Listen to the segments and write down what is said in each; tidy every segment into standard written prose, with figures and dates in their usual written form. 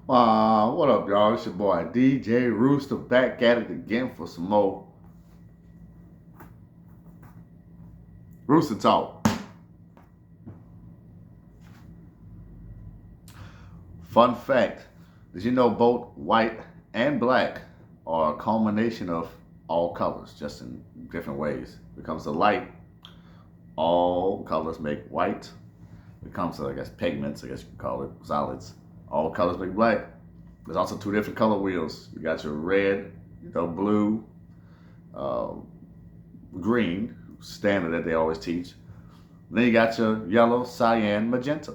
What up, y'all? It's your boy DJ Rooster back at it again for some more Rooster Talk. Fun fact: did you know both white and black are a culmination of all colors, just in different ways? When it comes to light, all colors make white. When it comes to, I guess, pigments, I guess you can call it solids, all colors make black. There's also two different color wheels. You got your red, blue, uh, green, standard that they always teach. Then you got your yellow, cyan, magenta.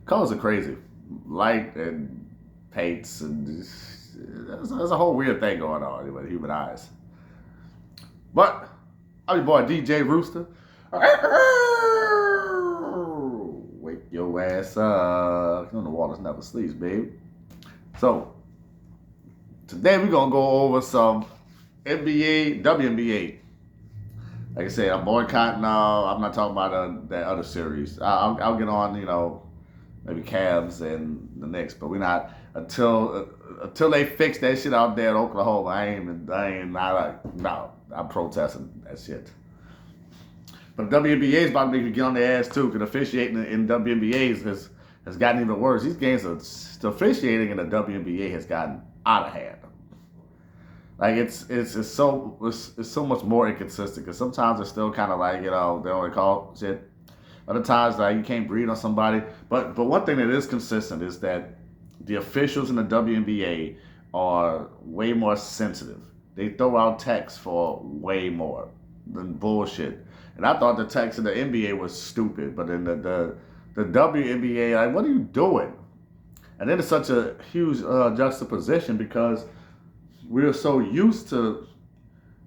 Colors are crazy. Light and paints, and there's a whole weird thing going on with human eyes. But I'm your boy DJ Rooster. Wake your ass up. You know the water's never sleeps, baby. So today we're gonna go over some NBA, WNBA. Like I said, I'm boycotting. I'm not talking about that other series. I'll get on, maybe Cavs and the Knicks, but we're not until they fix that shit out there in Oklahoma. I ain't not like no. I'm protesting that shit. But WNBA is about to make you get on their ass too, because officiating in WNBA has gotten even worse. These games the officiating in the WNBA has gotten out of hand. Like it's so much more inconsistent, because sometimes it's still kind of like, they only call shit. Other times, like, you can't breathe on somebody. But one thing that is consistent is that the officials in the WNBA are way more sensitive. They throw out texts for way more than bullshit. And I thought the text in the NBA was stupid, but in the WNBA, like, what are you doing? And then it's such a huge juxtaposition, because we're so used to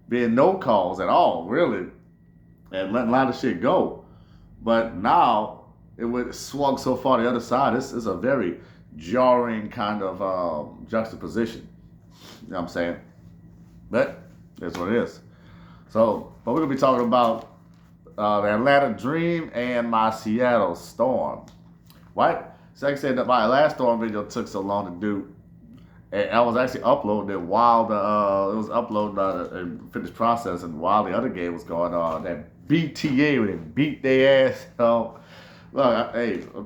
being no calls at all, really, and letting a lot of shit go. But now it would swung so far the other side. This is a very jarring kind of juxtaposition. You know what I'm saying? But that's what it is. So, but we're gonna be talking about the Atlanta Dream and my Seattle Storm. Right? So like I said, that my last Storm video took so long to do. And I was actually uploading it while it was uploading and finished processing while the other game was going on. That BTA, where they beat their ass. Look,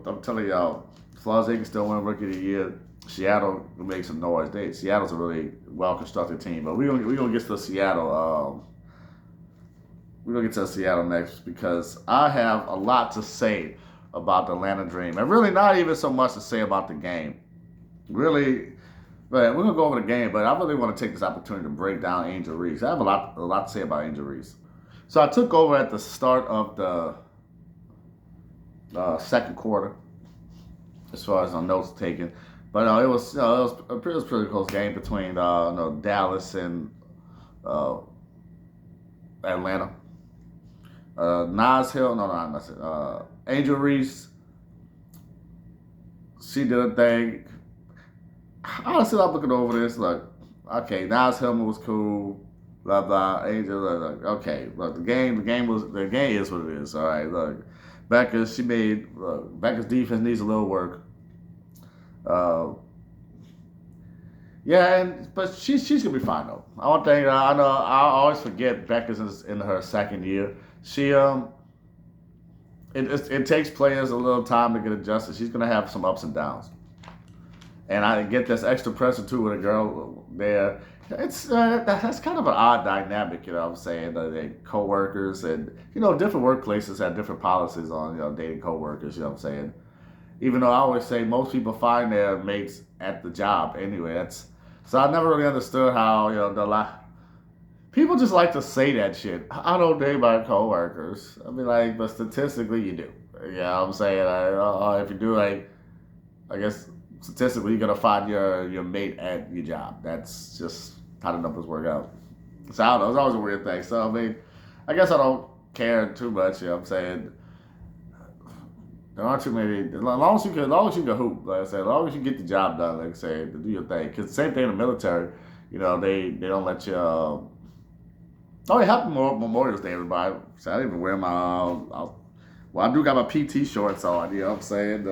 I'm telling y'all, Flauje can still win Rookie of the Year. Seattle will make some noise. Seattle's a really well constructed team, but we're gonna get to Seattle. We're gonna get to Seattle next, because I have a lot to say about the Atlanta Dream, and really not even so much to say about the game. Really. But we're gonna go over the game, but I really want to take this opportunity to break down Angel Reese. I have a lot to say about Angel Reese. So I took over at the start of the second quarter, as far as notes taken. But it was a pretty close game between Dallas and Atlanta. Nas Hill, no, not Angel Reese. She did a thing. Honestly, I'm looking over this, like, okay, Nas Hillman was cool, blah blah. Angel, like, okay, look, the game is what it is. All right, look, Becca's defense needs a little work. Yeah, but she's gonna be fine though. One thing I know, I always forget Becca's in her second year. She it takes players a little time to get adjusted. She's gonna have some ups and downs. And I get this extra pressure too with a girl there. That's kind of an odd dynamic, you know what I'm saying? They co-workers, and different workplaces have different policies on dating co-workers, you know what I'm saying? Even though I always say most people find their mates at the job anyway. So I never really understood how people just like to say that shit. I don't date my co-workers. I mean, like, but statistically you do. You know what I'm saying? If you do, like, I guess statistically, you're gonna find your mate at your job. That's just how the numbers work out. So I don't know. It's always a weird thing. So I mean, I guess I don't care too much. You know what I'm saying? There aren't too many. As long as you can hoop, like I said, as long as you get the job done, like I say, to do your thing. Because same thing in the military. They don't let you. Oh, it happened Memorial Day, everybody. So I didn't even wear my. Well, I do got my PT shorts on. You know what I'm saying?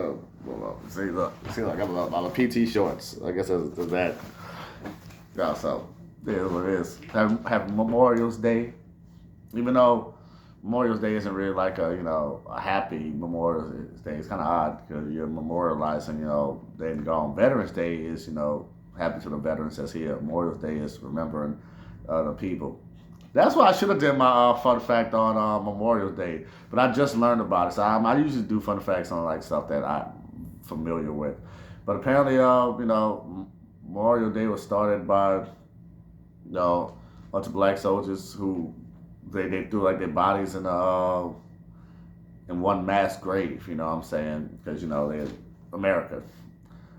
Well, see, look, I got a lot of PT shorts. I guess there's that. Yeah, so it is what it is. Have Memorial's Day, even though Memorial's Day isn't really like a happy Memorial Day. It's kind of odd because you're memorializing dead and gone. Veterans Day is happy to the veterans that's here. Memorial Day is remembering the people. That's why I should have done my fun fact on Memorial Day, but I just learned about it. So I usually do fun facts on like stuff that I'm familiar with. But apparently, Memorial Day was started by a bunch of black soldiers who they threw like their bodies in one mass grave. You know what I'm saying? Because they're America,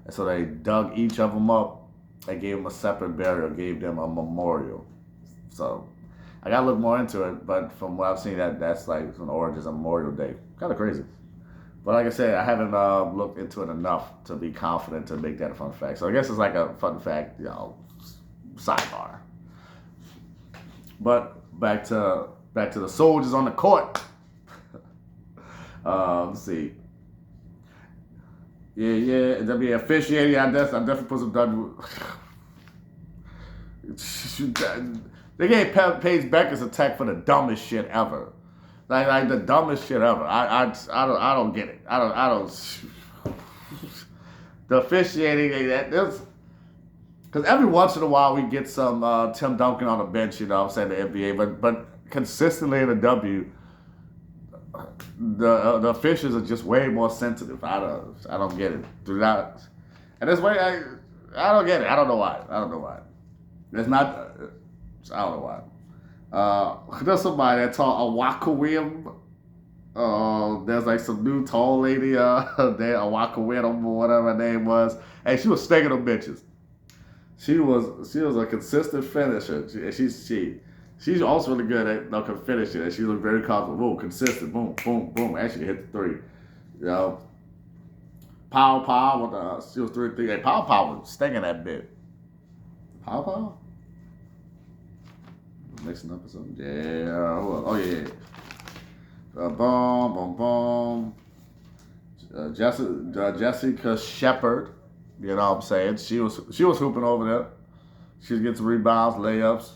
and so they dug each of them up and gave them a separate burial, gave them a memorial. So I gotta look more into it, but from what I've seen, that's like some origins of Memorial Day. Kind of crazy. But like I said, I haven't looked into it enough to be confident to make that a fun fact. So I guess it's like a fun fact, sidebar. But back to the soldiers on the court. Let's see. Yeah. WNBA officiating. I definitely put some W. They gave Paige Becker's a tech for the dumbest shit ever. Like the dumbest shit ever. I don't get it. I don't. The officiating, because every once in a while we get some Tim Duncan on the bench, I'm saying, the NBA, but consistently in the W, the officials are just way more sensitive. I don't get it. And this way, I don't get it. I don't know why. It's not. I don't know why. There's somebody that taught Awakawim. There's like some new tall lady there, Awakawim or whatever her name was. And she was stinking them bitches. She was a consistent finisher. She's also really good at finishing. And she was very confident. Boom, consistent. Boom, boom, boom. And she hit the three. Pow. She was 3-3. Hey, Pow was stinging that bit. Pow? Mixing up or something? Yeah. Oh, yeah. Boom. Jessica Shepard. You know what I'm saying? She was hooping over there. She was getting some rebounds, layups.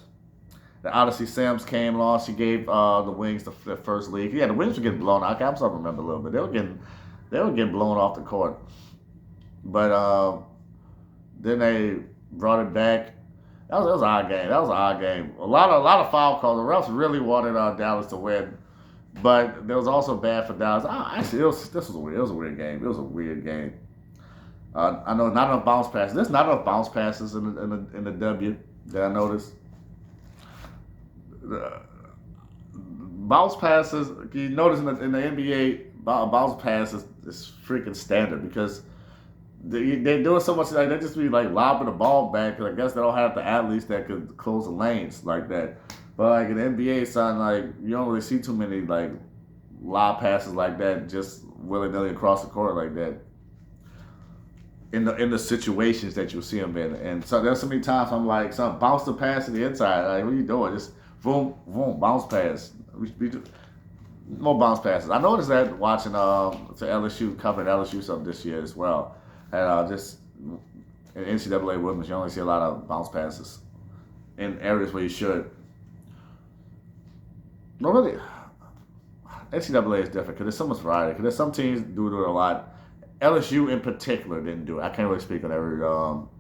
The Odyssey Sims came along. She gave the Wings the first league. Yeah, the Wings were getting blown out. I'm starting to remember a little bit. They were getting blown off the court. But then they brought it back. That was an odd game. A lot of foul calls. The refs really wanted Dallas to win, but there was also bad for Dallas. Actually, it was a weird game. It was a weird game. I know not enough bounce passes. There's not enough bounce passes in the W that I noticed. Bounce passes. You notice in the NBA, bounce passes is freaking standard because they're doing so much. Like they just be like lobbing the ball back. Cause I guess they don't have the athletes that could close the lanes like that. But like in the NBA, son, like you don't really see too many like lob passes like that, just willy nilly across the court like that. In the situations that you see them in, and so there's so many times I'm like, son, bounce the pass to the inside. Like, what are you doing? Just boom, bounce pass. More bounce passes. I noticed that watching to LSU, covering LSU stuff this year as well. And just in NCAA women's, you only see a lot of bounce passes in areas where you should. No, really, NCAA is different because there's so much variety. Because there's some teams do it a lot. LSU in particular didn't do it. I can't really speak on every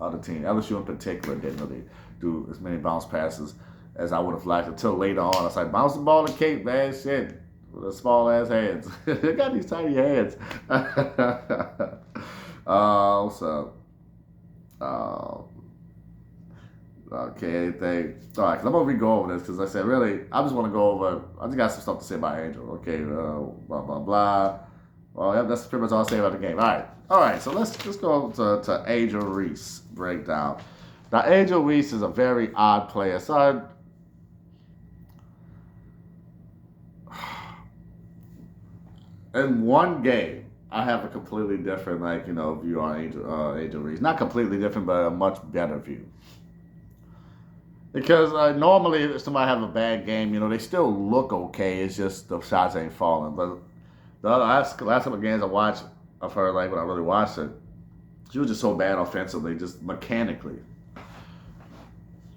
other team. LSU in particular didn't really do as many bounce passes as I would have liked until later on. I was like, bounce the ball to Kate, man, shit. With the small ass hands. They got these tiny hands. Okay, anything. All right, because I'm going to go over this because I said, really, I just want to go over, I just got some stuff to say about Angel. Okay, blah, blah, blah. Well, yeah, that's pretty much all I'll say about the game. All right, so let's go to Angel Reese breakdown. Now, Angel Reese is a very odd player. So in one game, I have a completely different, view on Angel Reese. Not completely different, but a much better view. Because normally, if somebody have a bad game, they still look okay. It's just the shots ain't falling. But the last couple of games I watched, of her, like when I really watched it. She was just so bad offensively, just mechanically.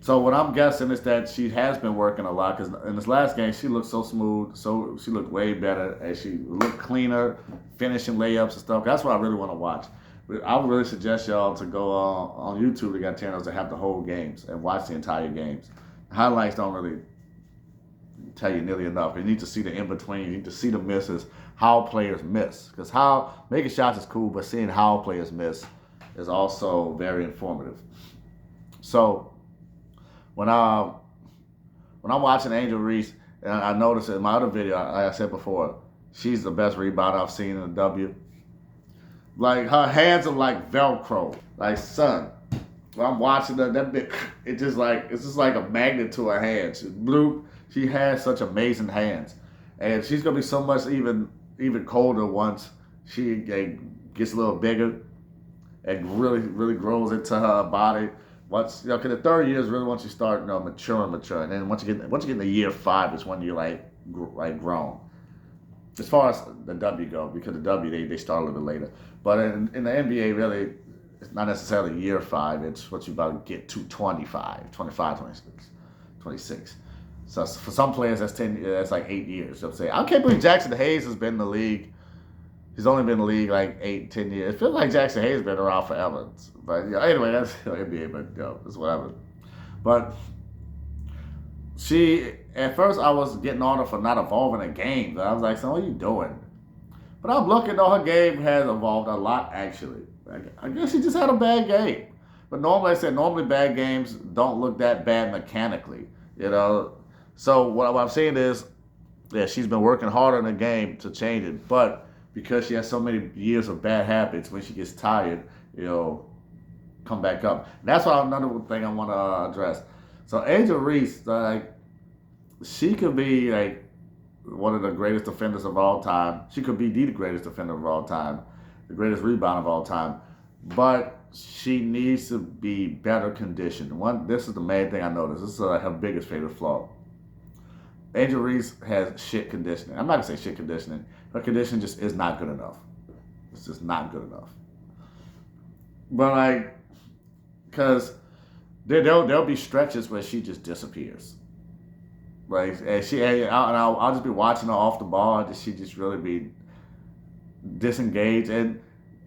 So what I'm guessing is that she has been working a lot because in this last game she looked so smooth, so she looked way better and she looked cleaner, finishing layups and stuff. That's what I really want to watch. But I would really suggest y'all to go on YouTube. They got channels that have the whole games and watch the entire games. Highlights don't really tell you nearly enough. You need to see the in between. You need to see the misses, how players miss. Because how making shots is cool, but seeing how players miss is also very informative. So when I'm watching Angel Reese, and I noticed in my other video, like I said before, she's the best rebounder I've seen in the W. Like her hands are like Velcro. Like son, when I'm watching her, that bit, it's just like a magnet to her hands. Blue, she has such amazing hands, and she's gonna be so much even colder once she gets a little bigger and really grows into her body. Once cause the third year is really once you start mature, and then once you get into year 5 is when you're like grown. As far as the W go, because the W they start a little bit later, but in the NBA really it's not necessarily year 5. It's what you about to get to 25, 26. So for some players that's 10. That's like 8 years. So I'm saying I can't believe Jackson Hayes has been in the league. He's only been in the league like 8, 10 years. It feels like Jackson Hayes has been around forever. But anyway, that's NBA, but it's whatever. But she, at first I was getting on her for not evolving in games. I was like, so what are you doing? But I'm looking, though, her game has evolved a lot, actually. I guess she just had a bad game. But normally bad games don't look that bad mechanically, So what I'm saying is, yeah, she's been working harder in the game to change it. But because she has so many years of bad habits, when she gets tired, come back up. And that's another thing I want to address. So Angel Reese, she could be like one of the greatest defenders of all time. She could be the greatest defender of all time, the greatest rebounder of all time. But she needs to be better conditioned. This is the main thing I noticed. This is her biggest favorite flaw. Angel Reese has shit conditioning. I'm not gonna say shit conditioning. Her conditioning just is not good enough. It's just not good enough. But because there'll be stretches where she just disappears. And I'll just be watching her off the ball, and she just really be disengaged. And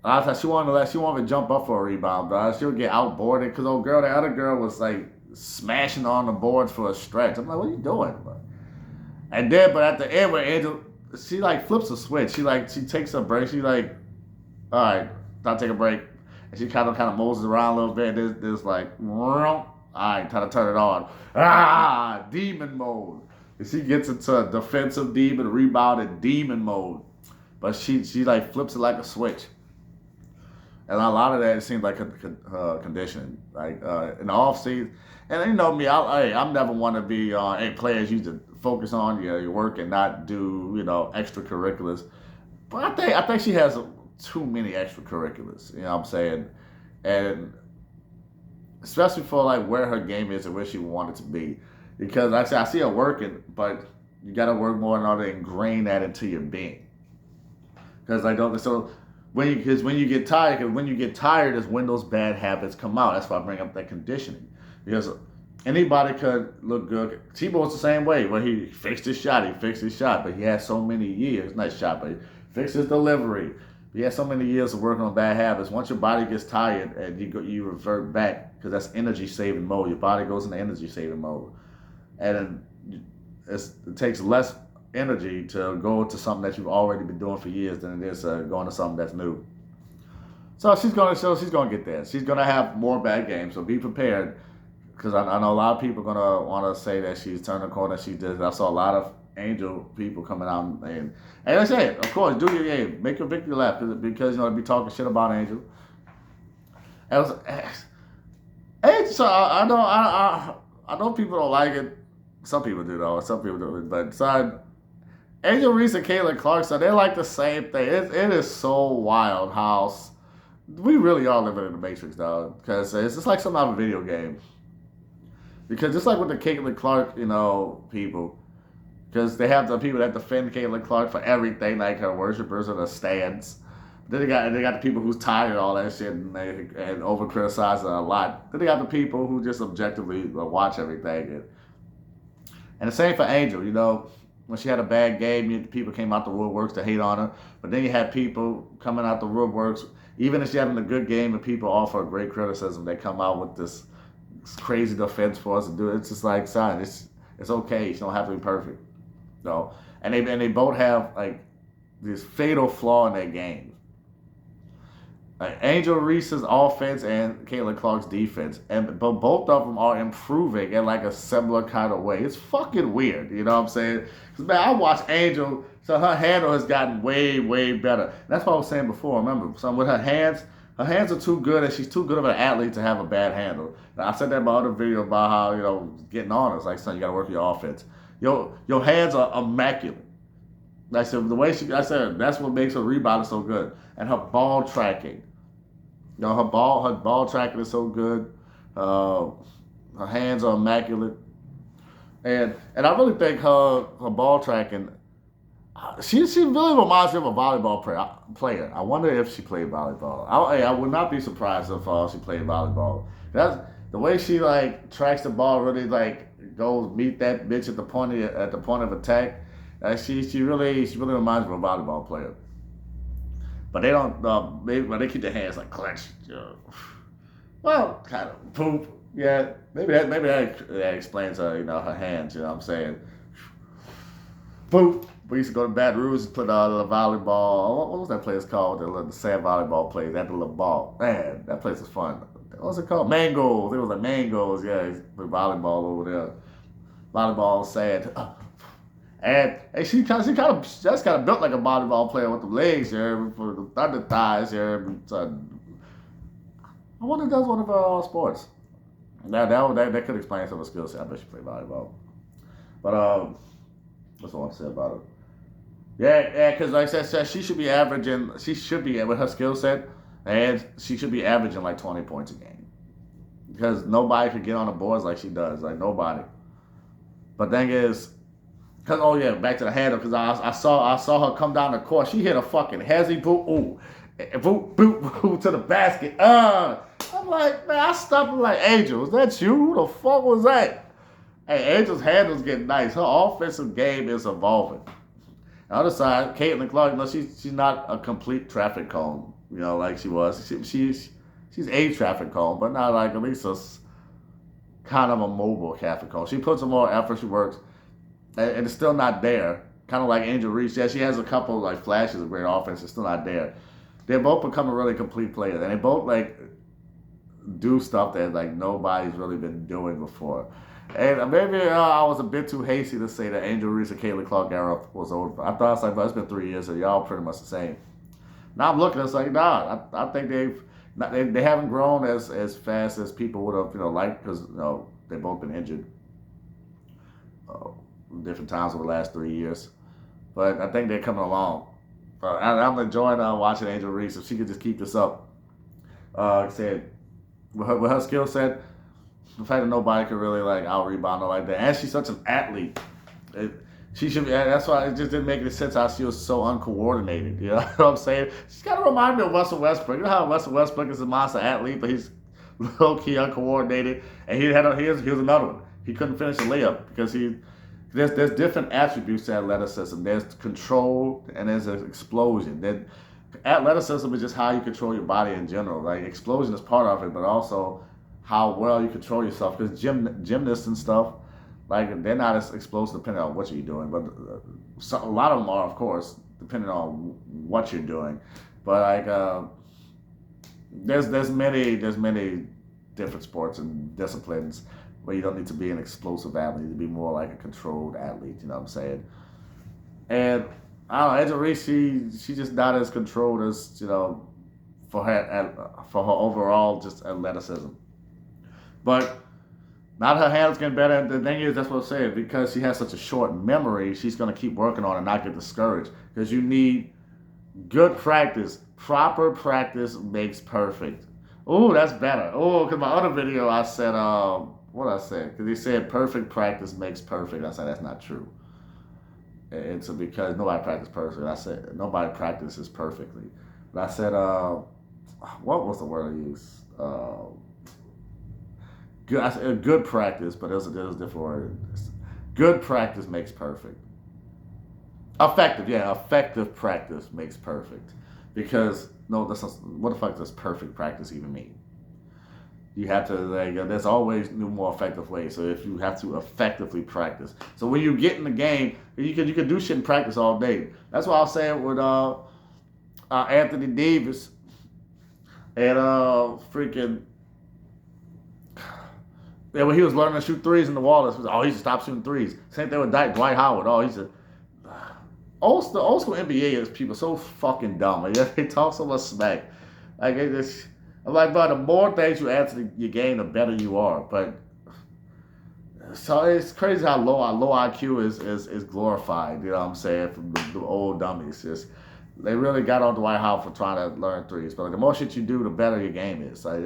a lot of times she wanted to jump up for a rebound, but she'll get outboarded because the other girl was like smashing on the boards for a stretch. I'm like, what are you doing? And then, but at the end, where Angel, she flips a switch. She takes a break. She all right, I'll take a break. And she kind of moves around a little bit. There's all right, try to turn it on. Demon mode. And she gets into a defensive demon, rebounded demon mode. But she flips it like a switch. And a lot of that, it seems like conditioning. In the off season. And you know me, I'm never one to be players used to focus on your work and not do extracurriculars. But I think she has too many extracurriculars. You know what I'm saying? And especially for where her game is and where she wanted to be, because I see her working, but you got to work more in order to ingrain that into your being. Because when you get tired is when those bad habits come out. That's why I bring up that conditioning, because anybody could look good. Tebow's the same way. When he fixed his shot, but he had so many years. Not shot, but he fixed his delivery. He had so many years of working on bad habits. Once your body gets tired and you revert back, because that's energy saving mode. Your body goes into energy saving mode, and it takes less energy to go to something that you've already been doing for years than it is going to something that's new. So she's gonna get there. She's gonna have more bad games. So be prepared, because I know a lot of people are gonna want to say that she's turned the corner. She did. I saw a lot of Angel people coming out and I say, of course, do your game, make your victory lap, because be talking shit about Angel. Angel. So I know people don't like it. Some people do though. Some people do. But son, Angel Reese and Caitlin Clark, so they're like the same thing. It is so wild how we really are living in the Matrix, dog. Because it's just like some out of a video game. Because just like with the Caitlin Clark, people. Because they have the people that defend Caitlin Clark for everything, like her worshipers in the stands. Then they got the people who's tired of all that shit and over criticize it a lot. Then they got the people who just objectively watch everything. And the same for Angel, you know, when she had a bad game, people came out the woodworks to hate on her. But then you had people coming out the woodworks, even if she's having a good game and people offer great criticism, they come out with this crazy defense for us to do it. It's just like, son, it's okay. You don't have to be perfect. No. And they both have like this fatal flaw in their games. Angel Reese's offense and Caitlin Clark's defense, but both of them are improving in like a similar kind of way. It's fucking weird, you know what I'm saying? Because man, I watch Angel, so her handle has gotten way, way better. That's what I was saying before. Remember, so with her hands are too good, and she's too good of an athlete to have a bad handle. Now, I said that in my other video about how, you know, getting on her. It's like, son, you got to work your offense. Your hands are immaculate. Like I said, I said that's what makes her rebounding so good, and her ball tracking. You know, her ball tracking is so good. Her hands are immaculate, and I really think her ball tracking. She really reminds me of a volleyball player. I wonder if she played volleyball. I would not be surprised if she played volleyball. That's the way she like tracks the ball. Really like goes meet that bitch at the point of attack. She really reminds me of a volleyball player. But they don't. They keep their hands like clenched. You know. Well, kind of poop. Yeah, maybe that explains her. You know, her hands. You know what I'm saying? Poop. We used to go to Baton Rouge and put the volleyball. What was that place called? The sand volleyball place. They had the little ball. Man, that place was fun. What was it called? Mangoes. It was like Mangoes. Yeah, with volleyball over there. Volleyball, sand. And she kind of built like a volleyball player with the legs here, for the thunder thighs here. I wonder if that's one of her sports. That could explain some of the skill set. I bet she played volleyball. But what's I want to say about her? Yeah, because like I said, she should be averaging. She should be with her skill set, and she should be averaging like 20 points a game. Because nobody could get on the boards like she does. Like nobody. But thing is. Cause back to the handle. Cause I saw her come down the court. She hit a fucking hezzy boot, boot to the basket. I'm like, man, I stopped and like, Angel, is that you? Who the fuck was that? Hey, Angel's handle's getting nice. Her offensive game is evolving. On the other side, Caitlin Clark, you know, she's not a complete traffic cone, you know, like she was. She's a traffic cone, but not like at least a kind of a mobile traffic cone. She puts some more effort. She works. And it's still not there. Kind of like Angel Reese. Yeah, she has a couple like flashes of great offense. It's still not there. They're both becoming really complete players, and they both like do stuff that like nobody's really been doing before. And maybe I was a bit too hasty to say that Angel Reese and Caitlin Clark era was over. I thought it's like, well, it's been 3 years, so y'all pretty much the same. Now I'm looking, it's like, nah. I think they haven't grown as fast as people would have liked, because they've both been injured. Different times over the last 3 years, but I think they're coming along. I'm enjoying watching Angel Reese. If she could just keep this up, like I said, with her skill set, the fact that nobody could really like out rebound her like that, and she's such an athlete. She should be. That's why it just didn't make any sense how she was so uncoordinated. You know what I'm saying? She's kind of remind me of Russell Westbrook. You know how Russell Westbrook is a monster athlete, but he's low key uncoordinated, and here's another one. He couldn't finish a layup because There's different attributes to athleticism. There's control and there's an explosion. Then athleticism is just how you control your body in general. Like explosion is part of it, but also how well you control yourself. Because gymnasts and stuff, like they're not as explosive depending on what you're doing. But a lot of them are, of course, depending on what you're doing. But like there's many different sports and disciplines where you don't need to be an explosive athlete, to be more like a controlled athlete, you know what I'm saying? And I don't know, Angel Reese, she's just not as controlled as, for her overall just athleticism. But now that her handle's getting better, the thing is, that's what I'm saying, because she has such a short memory, she's going to keep working on it and not get discouraged. Because you need good practice. Proper practice makes perfect. Oh, that's better. Oh, because my other video I said, what I said, because he said perfect practice makes perfect. I said that's not true. It's because nobody practices perfectly. I said nobody practices perfectly. And I said, what was the word I used? Good. I said good practice, but it was a different word. Good practice makes perfect. Effective, yeah, effective practice makes perfect. Because no, that's not, what the fuck does perfect practice even mean? You have to like, there's always new, more effective ways. So if you have to effectively practice, so when you get in the game, you can do shit in practice all day. That's what I was saying with Anthony Davis and freaking yeah, when he was learning to shoot threes in the wall, oh, he should stop shooting threes. Same thing with Dwight Howard. Oh, he's a the old school NBA is people so fucking dumb. Like, they talk so much smack. Like it just, I'm like, but the more things you add to your game, the better you are. But so it's crazy how low IQ is glorified. You know what I'm saying? From the old dummies, just they really got on Dwight Howard for trying to learn threes. But like, the more shit you do, the better your game is. Like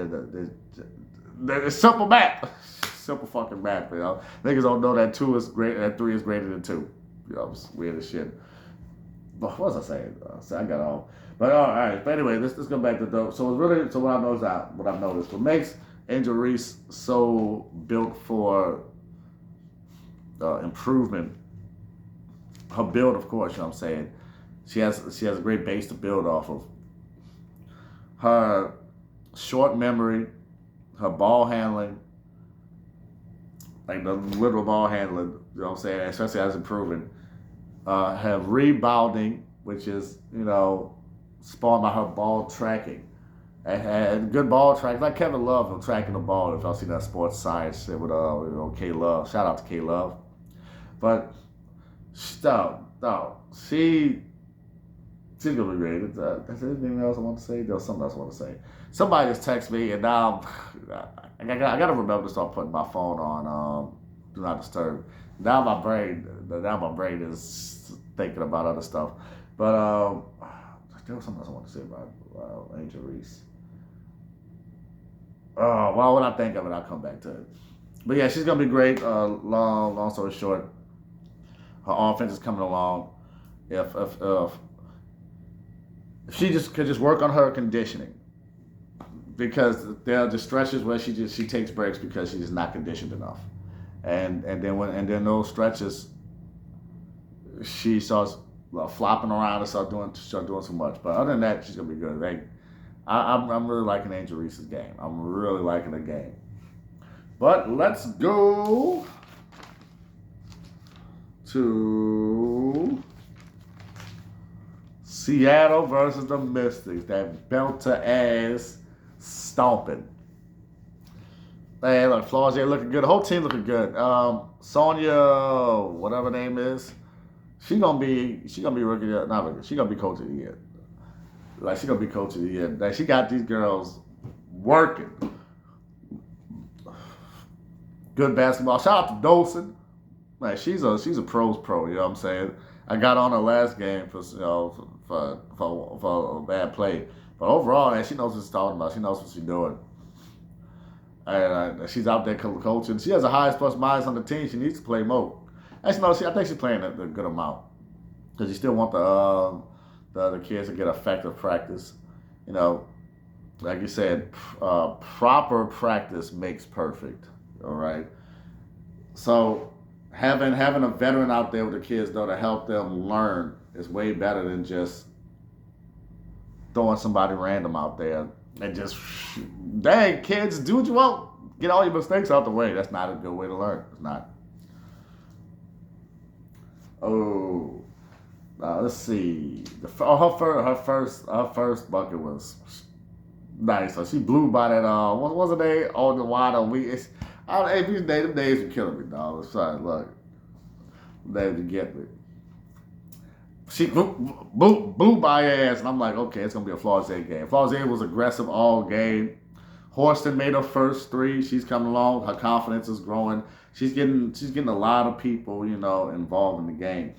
it's simple math, simple fucking math. You know, niggas don't know that two is great, that three is greater than two. You know, it's weird as shit. What was I saying? I got off. But all right. But anyway, let's go back to dope. So it's really what I've noticed. What makes Angel Reese so built for improvement. Her build, of course. You know what I'm saying. She has a great base to build off of. Her short memory, her ball handling, like the literal ball handling. You know what I'm saying. Especially as improving. Have rebounding, which is, spawned by her ball tracking. And good ball tracking, like Kevin Love of tracking the ball. If y'all see that sports science shit with K Love, shout out to K Love. But she's gonna be great. Is there anything else I want to say? There's something else I want to say. Somebody just texted me, and now I gotta remember to start putting my phone on do not disturb. Now my brain is thinking about other stuff. But there was something else I want to say about Angel Reese. Oh, well, when I think of it, I'll come back to it. But yeah, she's gonna be great. Long story short, her offense is coming along. If she could just work on her conditioning, because there are just stretches where she takes breaks because she's not conditioned enough. And then those stretches, she starts flopping around and start doing too much. But other than that, she's gonna be good. Like, I'm really liking Angel Reese's game. I'm really liking the game. But let's go to Seattle versus the Mystics. That belt-to-ass stomping. Hey, look, Flauje looking good. The whole team looking good. Sonya, whatever her name is, she gonna be rookie. Not rookie. She gonna be coach of the year. Like, she gonna be coach of the year. Like, she got these girls working. Good basketball. Shout out to Dolson. Like, she's a pro's pro. You know what I'm saying? I got on her last game for a bad play, but overall, man, she knows what she's talking about. She knows what she's doing. And she's out there coaching. She has the highest plus minus on the team. She needs to play more. Actually, no, I think she's playing a good amount, because you still want the other kids to get effective practice. Like you said, proper practice makes perfect. All right. So having a veteran out there with the kids, though, to help them learn is way better than just throwing somebody random out there and just, dang, kids, do what you want. Get all your mistakes out the way. That's not a good way to learn. It's not. Oh, let's see. Her first bucket was nice. So she blew by that. What was it? On the wide on we. Hey, these days are killing me, dog. It's like, look, they to get me. She blew by her ass, and I'm like, okay, it's gonna be a Flauje game. Flauje was aggressive all game. Horston made her first three. She's coming along. Her confidence is growing. She's getting a lot of people, involved in the game.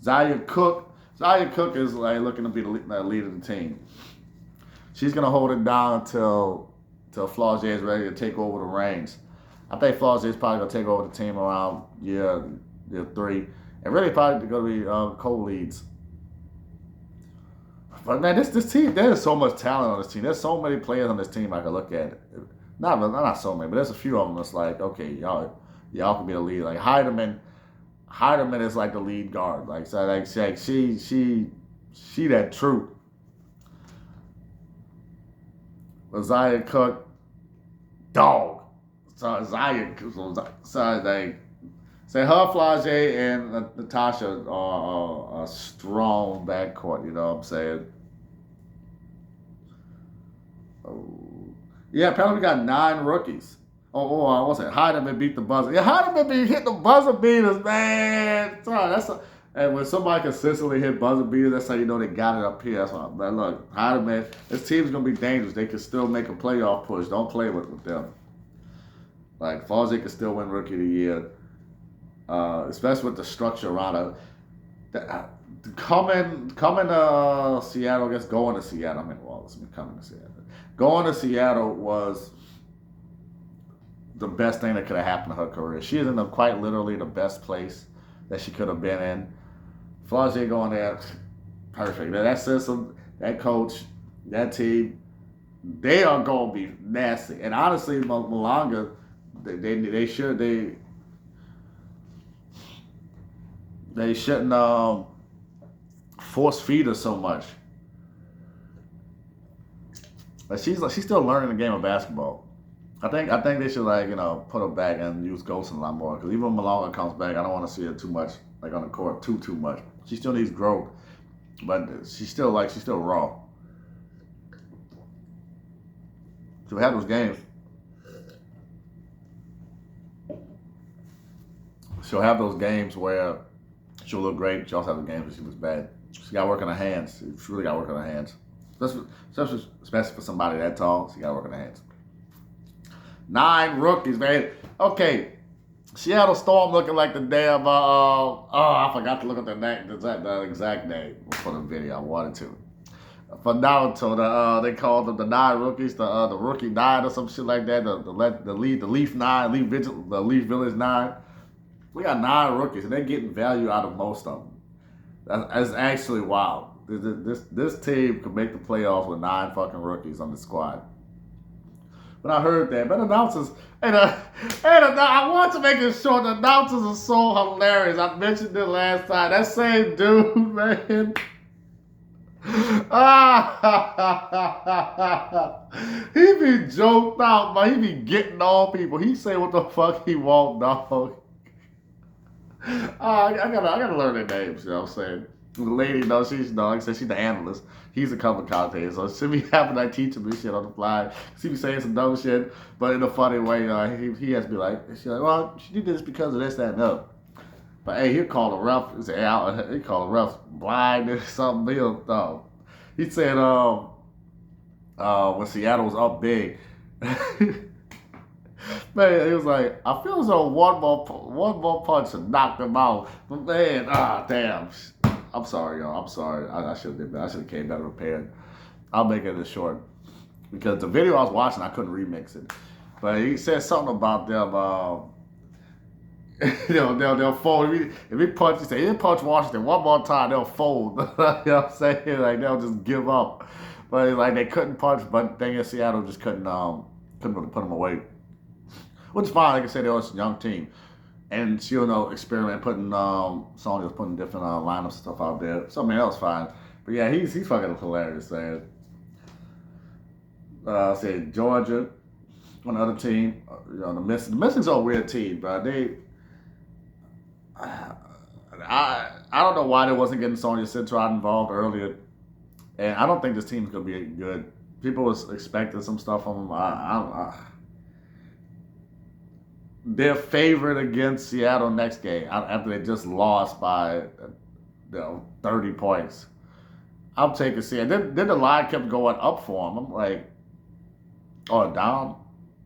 Zaya Cook is like looking to be the lead of the team. She's gonna hold it down until Flauje is ready to take over the reins. I think Flauje is probably gonna take over the team around year 3, and really probably gonna be co-leads. But man, this team, there's so much talent on this team. There's so many players on this team I could look at. Not so many, but there's a few of them that's like, okay, y'all can be the lead. Like Heidemann is like the lead guard. Like so, like she that truth. Isaiah Cook, dog. So Isaiah, so like, say her, Flauje, and Natasha are a strong backcourt. You know what I'm saying? Oh. Yeah, apparently we got 9 rookies. What's it? Heidemann beat the buzzer. Yeah, Heidemann be hitting the buzzer beaters, man. And when somebody consistently hit buzzer beaters, that's how you know they got it up here. That's why. But look, Heidemann, this team's gonna be dangerous. They can still make a playoff push. Don't play with them. Like Flauje can still win Rookie of the Year, especially with the structure around it. Coming to Seattle, I guess going to Seattle. I mean, Wallace, coming to Seattle. Going to Seattle was the best thing that could have happened to her career. She is in quite literally the best place that she could have been in. Flauje going there, perfect. That system, that coach, that team, they are going to be nasty. And honestly, Malanga, they shouldn't force feed her so much. But she's still learning the game of basketball. I think they should put her back and use ghosting a lot more. Because even when Malanga comes back, I don't want to see her too much on the court too much. She still needs growth, but she's still raw. She'll have those games. She'll have those games where she'll look great. She also has the games where she looks bad. She got to work on her hands. She really got to work on her hands. Especially for somebody that tall, she got to work on her hands. 9 rookies, man. Okay, Seattle Storm looking like the damn. I forgot to look at the exact name for the video. I wanted to. For Naruto, they called them the 9 rookies, the rookie 9 or some shit like that. The Leaf 9, the Leaf Village 9. We got 9 rookies, and they're getting value out of most of them. That's actually wild. This team could make the playoffs with 9 fucking rookies on the squad. When I heard that, but announcers, I want to make it short. The announcers are so hilarious. I mentioned it last time. That same dude, man. He be joked out, but he be getting on people. He say what the fuck he want, dog. I gotta learn their names. You know what I'm saying? The lady, she's like I said, she's the analyst. He's a couple commentator, so she be having like teaching me shit on the fly. She be saying some dumb shit, but in a funny way. He has to be like, she's like, well, she did this because of this, that, and that. But hey, he'll call the ref. He call the ref blind or something. He said, when Seattle was up big, man, he was like, I feel as though one more punch and knocked him out. But man, damn. I'm sorry, y'all. I'm sorry. I should have did that. I should have came better prepared. I'll make it this short. Because the video I was watching, I couldn't remix it. But he said something about them, they'll fold. If he punch, he said, he didn't punch Washington one more time, they'll fold. You know what I'm saying? Like, they'll just give up. But like, they couldn't punch, but thing is, Seattle just couldn't really put them away. Which is fine. Like I said, they was a young team. And she'll experiment putting Sonya's putting different lineups and stuff out there. So I mean that was fine. But yeah, he's fucking hilarious, man. Said Georgia, another team. The Mystics are a weird team, but I don't know why they wasn't getting Sonya Citrod involved earlier. And I don't think this team's gonna be good. People was expecting some stuff from them. They're favored against Seattle next game after they just lost by 30 points. I'm taking Seattle. Then the line kept going up for them. I'm like, down?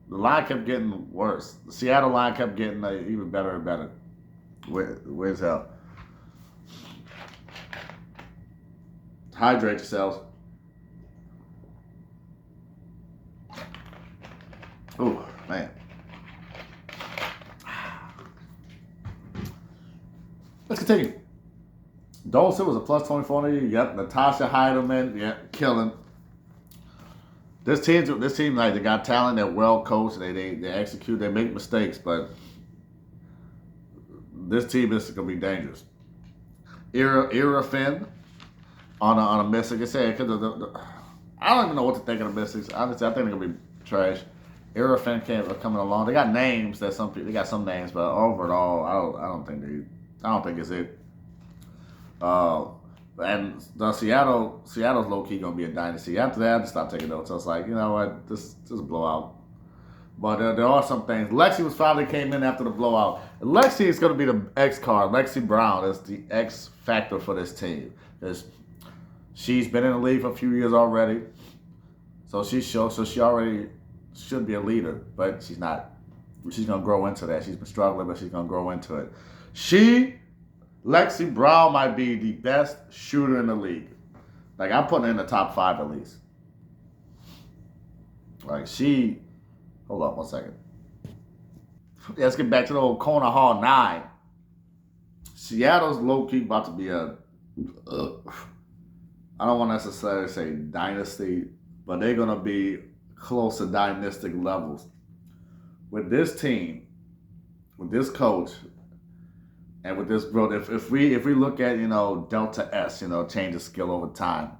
The line kept getting worse. The Seattle line kept getting even better and better. Where's hell? Hydrate yourselves. Oh, man. Let's continue. Dulce was a plus 24 in the league. Yep. Natasha Heidemann, yeah, killing. This team, like, they got talent. They're well coached. They execute. They make mistakes, but this team is gonna be dangerous. Era Finn on a miss. Like I said, because I don't even know what to think of the Mystics. Honestly, I think they're gonna be trash. Era Finn are coming along. They got names that some people, they got some names, but overall, I don't think it's it. And the Seattle's low key gonna be a dynasty. After that, I just stopped taking notes. I was like, you know what, this is a blowout. But there are some things. Lexi finally came in after the blowout. Lexi is gonna be the X card. Lexi Brown is the X factor for this team. She's been in the league for a few years already, so she already should be a leader, but she's not. She's gonna grow into that. She's been struggling, but she's gonna grow into it. Lexi Brown might be the best shooter in the league. Like, I'm putting her in the top 5 at least. Like, hold on one second. Let's get back to the old Corner Hall 9. Seattle's low-key about to be a, I don't want to necessarily say dynasty, but they're going to be close to dynastic levels. With this team, with this coach, and with this growth, if we look at, Delta S, change of skill over time,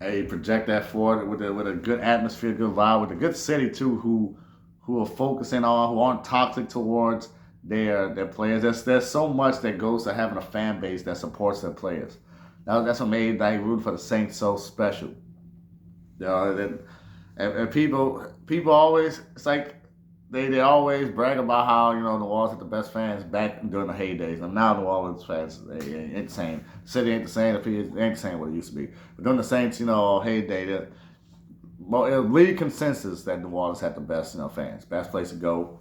and you project that forward with a good atmosphere, good vibe, with a good city too, who are focusing on, who aren't toxic towards their players. There's so much that goes to having a fan base that supports their players. That's what made rooting for the Saints so special. And people always, it's like they always brag about how New Orleans had the best fans back during the heydays, and now New Orleans fans ain't insane. The city ain't the same. The people ain't the same what it used to be. But during the Saints, heyday, it was league consensus that New Orleans had the best fans, best place to go.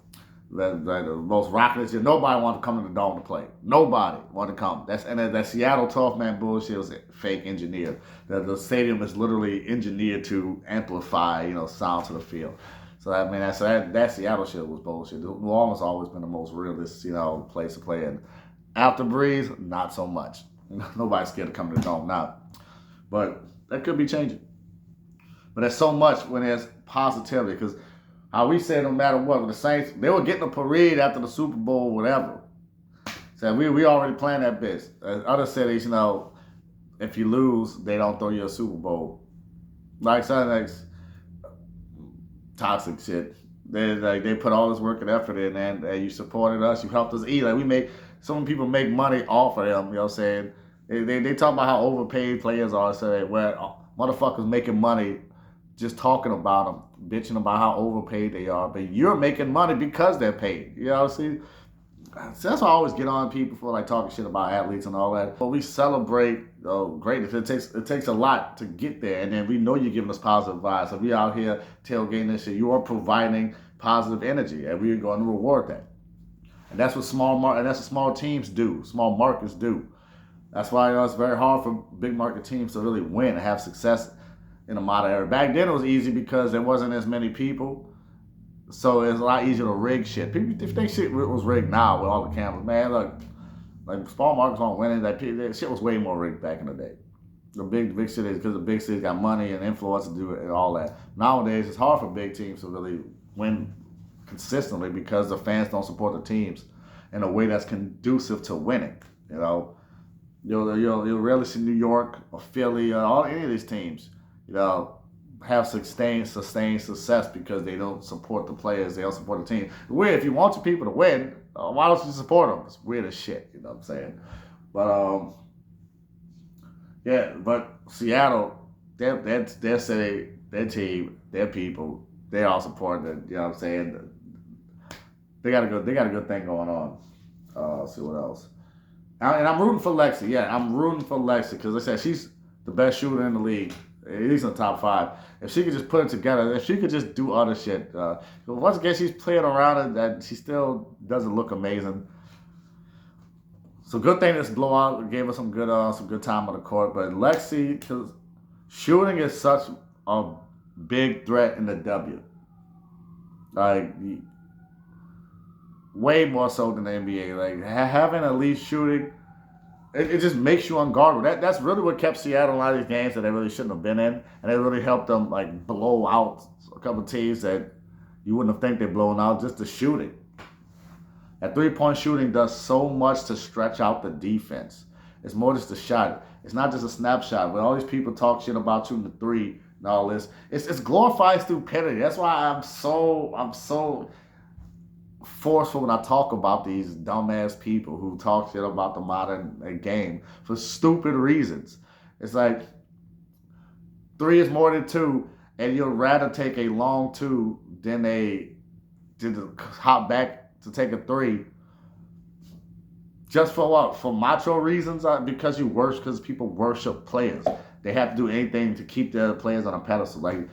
The most rocketless. Nobody wanted to come to the Dome to play. Nobody wanted to come. That Seattle 12-man bullshit was fake engineered. The stadium is literally engineered to amplify sound to the field. So that Seattle shit was bullshit. New Orleans has always been the most realist place to play in. After Breeze, not so much. Nobody's scared to come to the Dome now. But that could be changing. But there's so much when there's positivity, because how we said no matter what, with the Saints, they were getting a parade after the Super Bowl, whatever. So we already planned that bitch. Other cities, if you lose, they don't throw you a Super Bowl. Like something like toxic shit. They put all this work and effort in, and you supported us, you helped us eat. Like, some people make money off of them, what I'm saying? They talk about how overpaid players are, so where motherfuckers making money just talking about them, bitching about how overpaid they are, but you're making money because they're paid. See, so that's why I always get on people for talking shit about athletes and all that. But we celebrate greatness. It takes a lot to get there, and then we know you're giving us positive vibes. So we out here tailgating this shit. You are providing positive energy, and we're going to reward that. And that's what small teams do. Small markets do. That's why it's very hard for big market teams to really win and have success in a modern era. Back then it was easy because there wasn't as many people, so it's a lot easier to rig shit. People, if they shit was rigged now with all the cameras, man, look, like small markets aren't winning. That shit was way more rigged back in the day. The big cities, because the big cities got money and influence to do it and all that. Nowadays it's hard for big teams to really win consistently because the fans don't support the teams in a way that's conducive to winning. You'll rarely see New York or Philly or any of these teams have sustained success because they don't support the players, they don't support the team. Weird, if you want your people to win, why don't you support them? It's weird as shit, what I'm saying? But but Seattle, their city, their team, their people, they all support it. What I'm saying? They got a good thing going on. Let's see what else. And I'm rooting for Lexi. Yeah, I'm rooting for Lexi because I said she's the best shooter in the league. At least in the top 5. If she could just put it together, if she could just do other shit. Once again, she's playing around and she still doesn't look amazing. So good thing this blowout gave us some good time on the court. But Lexi, because shooting is such a big threat in the W. Like, way more so than the NBA. Like, having elite shooting it just makes you unguardable. That's really what kept Seattle in a lot of these games that they really shouldn't have been in, and it really helped them like blow out a couple of teams that you wouldn't have think they're blowing out. Just the shooting. That 3-point shooting does so much to stretch out the defense. It's more just a shot. It's not just a snapshot. When all these people talk shit about shooting the three and all this, it's glorified stupidity. That's why I'm so forceful when I talk about these dumbass people who talk shit about the modern game for stupid reasons. It's like 3 is more than 2, and you'd rather take a long 2 than to hop back to take a 3. Just for what? For macho reasons? Because people worship players. They have to do anything to keep their players on a pedestal. Like,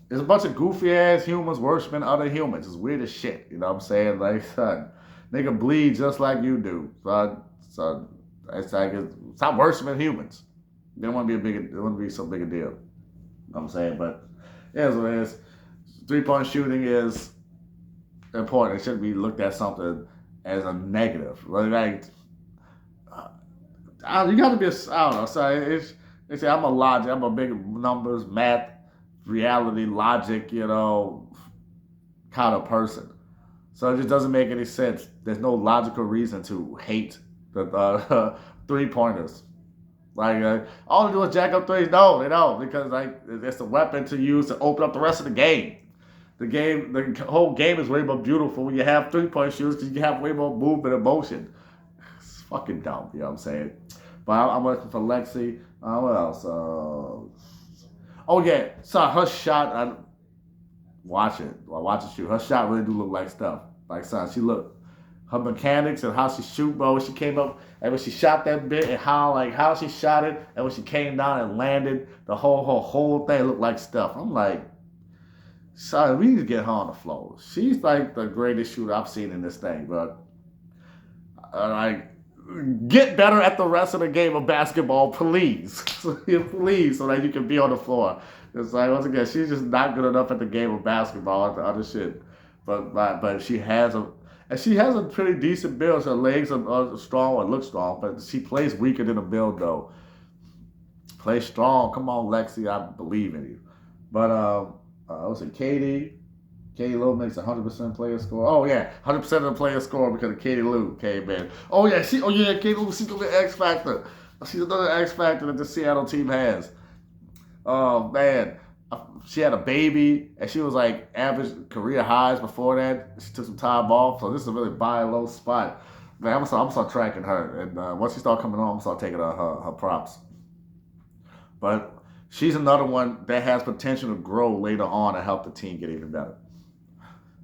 there's a bunch of goofy ass humans worshiping other humans. It's weird as shit. You know what I'm saying? Like, son, nigga bleed just like you do. Son, it's like, stop worshiping humans. They don't want to be so big a deal. You know what I'm saying? But yeah, so it is. 3-point shooting is important. It shouldn't be looked at something as a negative. Like, you got to be I don't know. So I'm a big numbers, math, reality, logic, kind of person. So it just doesn't make any sense. There's no logical reason to hate the 3-pointers. Like, all they do is jack up threes. No, they don't, because like it's a weapon to use to open up the rest of the game. The whole game is way more beautiful when you have 3-point shooters because you have way more movement and motion. It's fucking dumb, you know what I'm saying? But I'm working for Lexi. What else? Oh yeah, so her shot. Watch it shoot. Her shot really do look like stuff. Like, son, her mechanics and how she shoot, bro. When she came up and when she shot that bit and how she shot it and when she came down and landed, her whole thing looked like stuff. I'm like, son, we need to get her on the floor. She's like the greatest shooter I've seen in this thing, but get better at the rest of the game of basketball, please. Please, so that you can be on the floor. It's like, once again, she's just not good enough at the game of basketball and the other shit. But she has a pretty decent build. Her legs are strong or look strong, but she plays weaker than a build though. Play strong. Come on, Lexi, I believe in you. But what's it, Katie? Katie Lou makes 100% player score. Oh yeah, 100% of the player score because of Katie Lou came in. Oh yeah, Katie Lou, she's gonna be an X factor. She's another X factor that the Seattle team has. Oh man, she had a baby and she was like average career highs before that. She took some time off, so this is a really buy low spot. Man, I'm gonna start tracking her, and once she start coming on, I'm gonna start taking her props. But she's another one that has potential to grow later on and help the team get even better.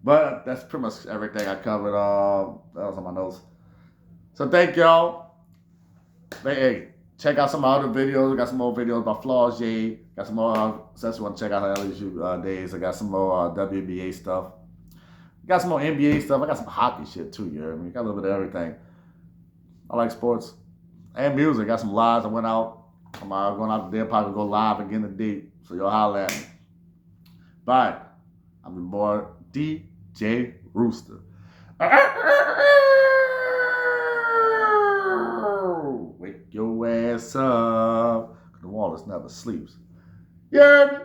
But that's pretty much everything I covered. That was on my notes. So thank y'all. Hey, check out some of my other videos. I got some more videos about Flauje. Got some more, since you want to check out her LSU days. I got some more WNBA stuff. Got some more NBA stuff. I got some hockey shit too, you know what I mean? Got a little bit of everything. I like sports. And music. Got some lives. I went out. I'm going out there, probably go live again today. So y'all holler at me. Bye. I'm your boy, DJ Rooster. Wake your ass up. The Wallace never sleeps. Yeah.